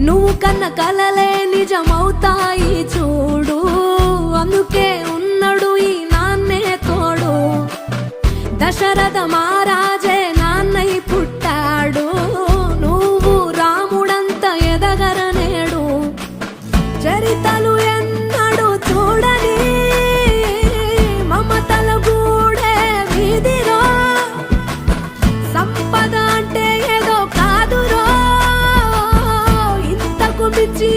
నువ్వు కన్న కలలే నిజమవుతాయి చూడు, అందుకే ఉన్నాడు ఈ నాన్నే తోడు. దశరథ మహారాజే నాన్నై పుట్టాడు, నువ్వు రాముడంత ఎదగరనేడు. చరితలు ఎన్నడు చూడని మమతల గూడే వీధిరో, సంపద అంటే ఏదో కాదురో, ఇంతకు మించి